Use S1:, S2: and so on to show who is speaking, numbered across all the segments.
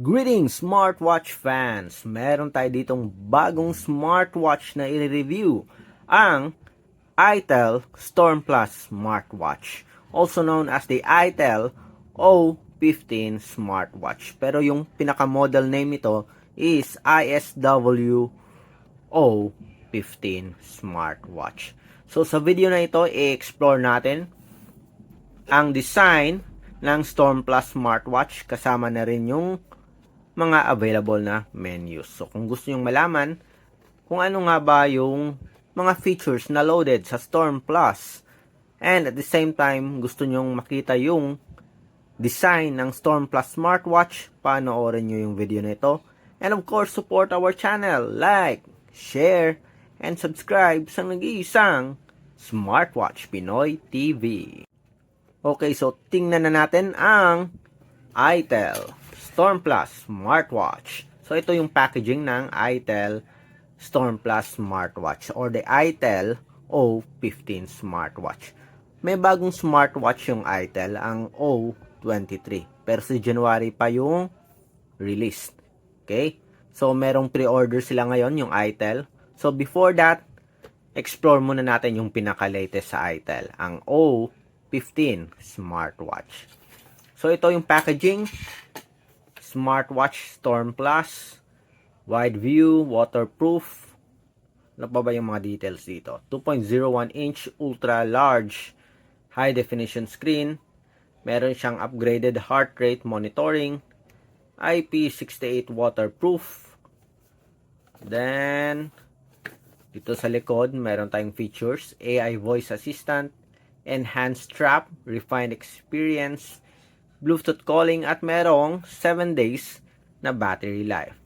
S1: Greetings smartwatch fans! Meron tayo ditong bagong smartwatch na i-review, ang itel Storm Plus smartwatch, also known as the itel O15 smartwatch. Pero yung pinaka-model name nito is ISW O15 smartwatch. So sa video na ito, i-explore natin ang design ng Storm Plus smartwatch, kasama na rin yung mga available na menus. So kung gusto nyong malaman kung ano nga ba yung mga features na loaded sa Storm Plus, and at the same time gusto nyong makita yung design ng Storm Plus smartwatch, panoorin nyo yung video na ito. And of course, support our channel, like, share, and subscribe sa nag-iisang Smartwatch Pinoy TV. Okay, so tingnan na natin ang itel Storm Plus smartwatch. So ito yung packaging ng itel Storm Plus smartwatch or the itel O15 smartwatch. May bagong smartwatch yung itel, ang O23. Pero si January pa yung release. Okay? So merong pre-order sila ngayon, yung itel. So before that, explore muna natin yung pinaka-latest sa itel, ang O15 smartwatch. So ito yung packaging. Smartwatch Storm Plus, wide view, waterproof. Ano pa ba yung mga details dito? 2.01 inch ultra large high definition screen. Meron siyang upgraded heart rate monitoring, IP68 waterproof. Then dito sa likod, meron tayong features: AI voice assistant, enhanced strap, refined experience, Bluetooth calling, at merong 7 days na battery life.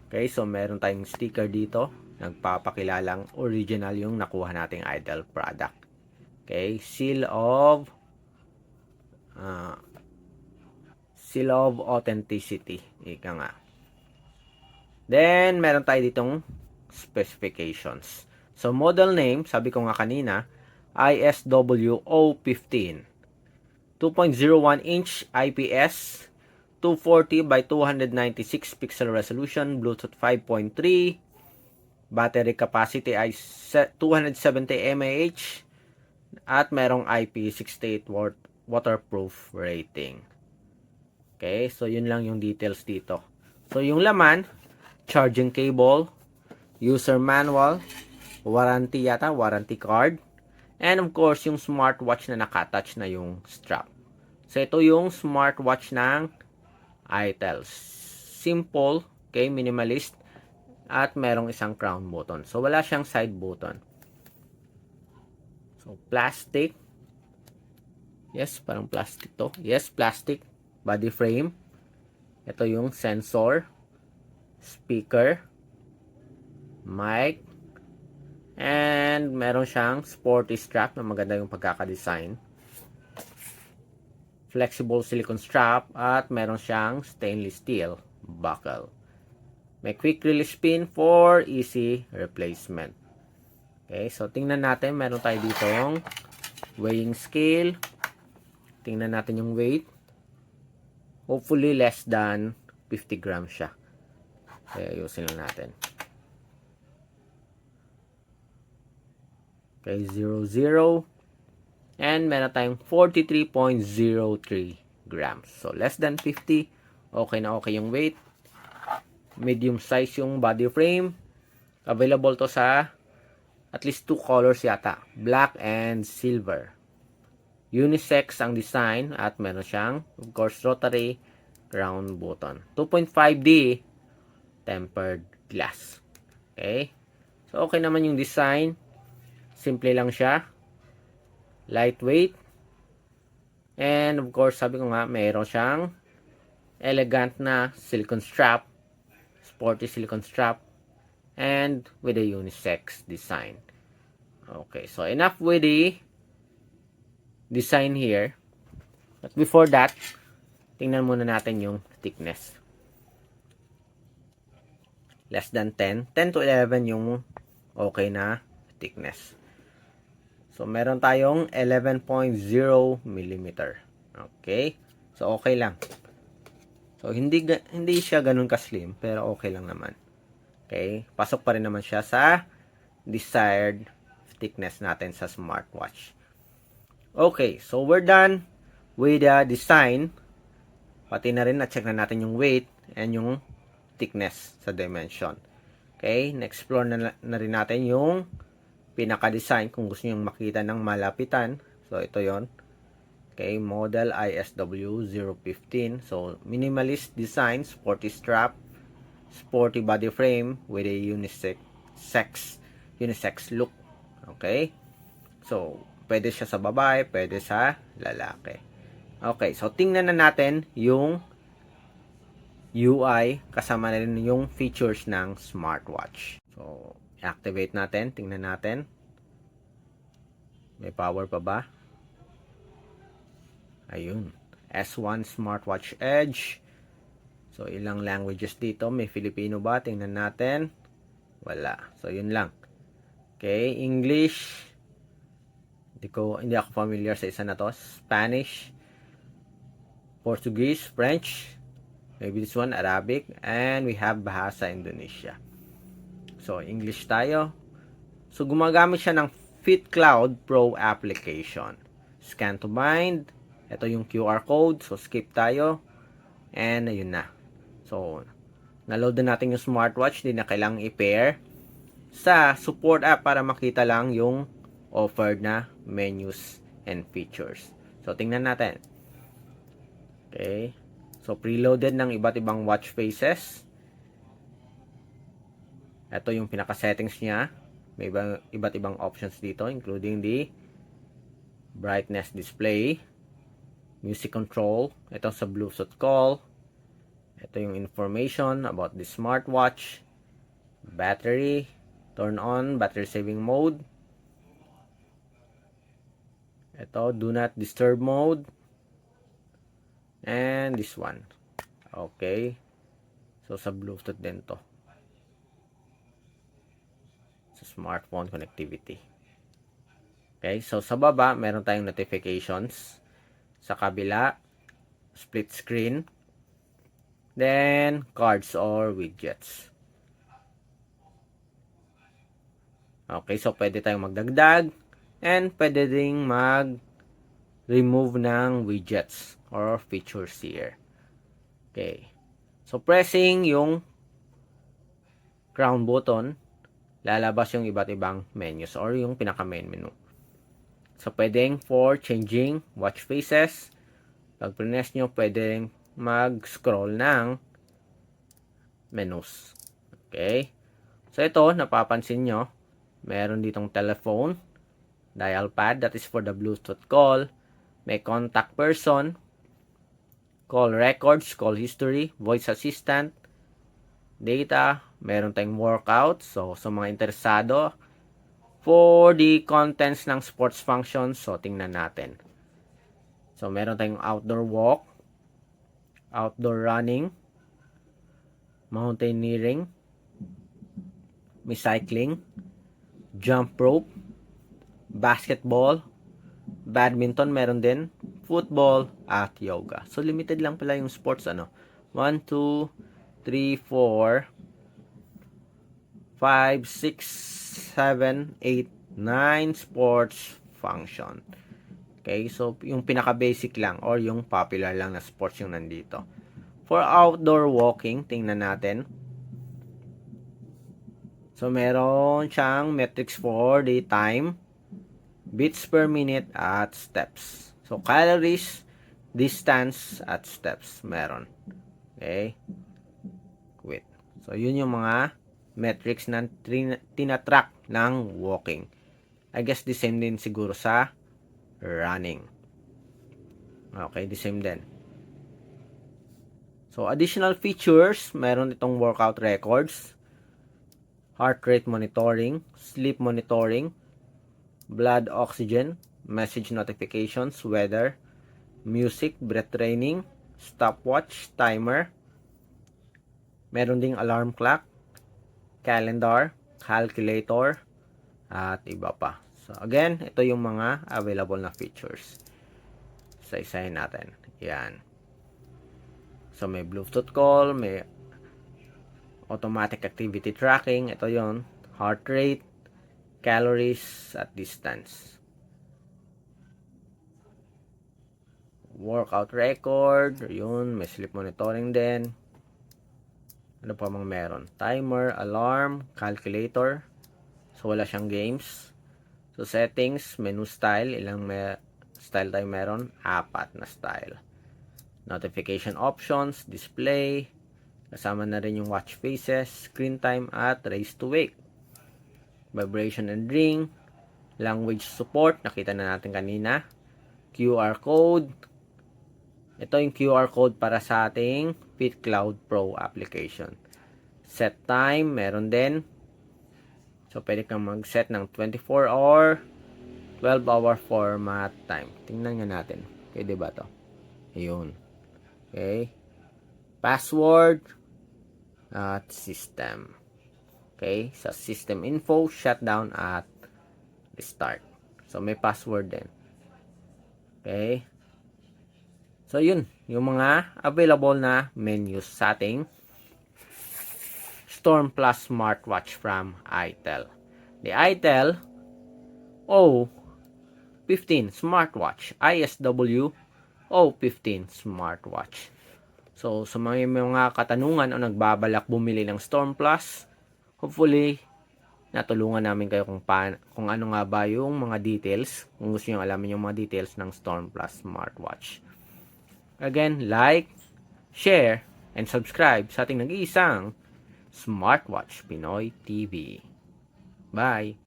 S1: Okay, so meron tayong sticker dito, nagpapakilalang original yung nakuha nating itel product. Okay, seal of authenticity, ika nga. Then meron tayo ditong specifications. So model name, sabi ko nga kanina, ISWO15. 2.01 inch IPS, 240 by 296 pixel resolution, Bluetooth 5.3, battery capacity ay 270 mAh, at merong IP68 waterproof rating. Okay, so yun lang yung details dito. So yung laman, charging cable, user manual, warranty card, and of course, yung smartwatch na nakatouch na yung strap. So, ito yung smartwatch ng itel. Simple, okay, minimalist, at merong isang crown button. So, wala siyang side button. So, plastic. Yes, parang plastic to. Yes, plastic. Body frame. Ito yung sensor, speaker, mic, and meron siyang sporty strap na maganda yung pagkakadesign. Flexible silicone strap, at meron siyang stainless steel buckle. May quick release pin for easy replacement. Okay, so tingnan natin. Meron tayo ditong weighing scale. Tingnan natin yung weight. Hopefully less than 50 grams siya. Kaya ayusin lang natin. Okay, 00. And meron tayong 43.03 grams. So, less than 50. Okay na okay yung weight. Medium size yung body frame. Available to sa at least 2 colors yata. Black and silver. Unisex ang design, at meron siyang, of course, rotary crown button. 2.5D tempered glass. Okay. So, okay naman yung design. Simple lang siya. Lightweight. And of course, sabi ko nga, mayroon siyang elegant na silicone strap. Sporty silicone strap. And with a unisex design. Okay, so enough with the design here. But before that, tingnan muna natin yung thickness. Less than 10. 10 to 11 yung okay na thickness. So, meron tayong 11.0 mm. Okay? So, okay lang. So, hindi siya ganun ka-slim, pero okay lang naman. Okay? Pasok pa rin naman siya sa desired thickness natin sa smartwatch. Okay, so we're done with the design. Pati na rin na-check na natin yung weight and yung thickness sa dimension. Okay, na-explore na rin natin yung pinaka-design kung gusto nyo makita ng malapitan. So, ito yon. Okay, model ISW015. So, minimalist design, sporty strap, sporty body frame with a unisex look. Okay? So, pwede siya sa babae, pwede sa lalaki. Okay, so tingnan na natin yung UI kasama na rin yung features ng smartwatch. So, activate natin, tingnan natin. May power pa ba? Ayun. S1 Smartwatch Edge. So, ilang languages dito. May Filipino ba? Tingnan natin. Wala. So, yun lang. Okay. English. Hindi ako familiar sa isa na to. Spanish. Portuguese. French. Maybe this one. Arabic. And we have Bahasa Indonesia. So, English tayo. So, gumagamit siya ng FitCloud Pro application. Scan to bind. Ito yung QR code. So, skip tayo. And, ayun na. So, naload na natin yung smartwatch. Hindi na kailangang i-pair sa support app para makita lang yung offered na menus and features. So, tingnan natin. Okay. So, preloaded ng iba't ibang watch faces. Ito yung pinaka-settings niya. May iba't ibang options dito, including the brightness display, music control, ito sa Bluetooth call, ito yung information about the smartwatch, battery, turn on, battery saving mode, ito, do not disturb mode, and this one. Okay. So, sa Bluetooth din to. Sa smartphone connectivity. Okay. So, sa baba, meron tayong notifications. Sa kabila, split screen. Then, cards or widgets. Okay, so pwede tayong magdagdag and pwede ding mag-remove ng widgets or features here. Okay. So, pressing yung crown button, lalabas yung iba't ibang menus or yung pinaka-main menu. So, pwedeng for changing watch faces. Pag press nyo, pwedeng mag-scroll ng menus. Okay. So, ito, napapansin nyo, meron ditong telephone, dial pad, that is for the Bluetooth call. May contact person, call records, call history, voice assistant, data, meron tayong workout. So, sa mga interesado, for the contents ng sports functions, so tingnan natin. So, meron tayong outdoor walk, outdoor running, mountaineering, may cycling, jump rope, basketball, badminton meron din, football, at yoga. So, limited lang pala yung sports, 1, 2, 3, 4, 5, 6, 7, 8, 9 sports function. Okay, so yung pinaka-basic lang or yung popular lang na sports yung nandito. For outdoor walking, tingnan natin. So, meron siyang metrics for the time, beats per minute, at steps. So, calories, distance, at steps meron. Okay? Wait. So, yun yung mga metrics na tinatrack ng walking. I guess the same din siguro sa running. Okay, the same din. So, additional features, meron itong workout records, heart rate monitoring, sleep monitoring, blood oxygen, message notifications, weather, music, breath training, stopwatch, timer, meron ding alarm clock, calendar, calculator, at iba pa. So, again, ito yung mga available na features. Isa-isahin natin. Yan. So, may Bluetooth call, may automatic activity tracking. Ito yon, heart rate, calories at distance. Workout record, yun, may sleep monitoring din. Ano pa mang meron? Timer, alarm, calculator. So, wala siyang games. So, settings, menu style, ilang style tayo meron? 4 na style. Notification options, display, kasama na rin yung watch faces, screen time, at raise to wake. Vibration and ring, language support, nakita na natin kanina. QR code, ito yung QR code para sa ating FitCloud Pro application. Set time, meron din. So, pwede kang mag-set ng 24 hour, 12 hour format time. Tingnan nga natin. Okay, diba to? Ayun. Okay. Password at system. Okay. Sa system info, shutdown at restart. So, may password din. Okay. So, yun. Yung mga available na menus sa ating Storm Plus smartwatch from ITEL. The ITEL O15 smartwatch, ISW O15 smartwatch. So, sa mga katanungan o nagbabalak bumili ng Storm Plus, hopefully, natulungan namin kayo kung ano nga ba yung mga details, kung gusto nyo alamin yung mga details ng Storm Plus smartwatch. Again, like, share, and subscribe sa ating nag-iisang Smartwatch Pinoy TV. Bye!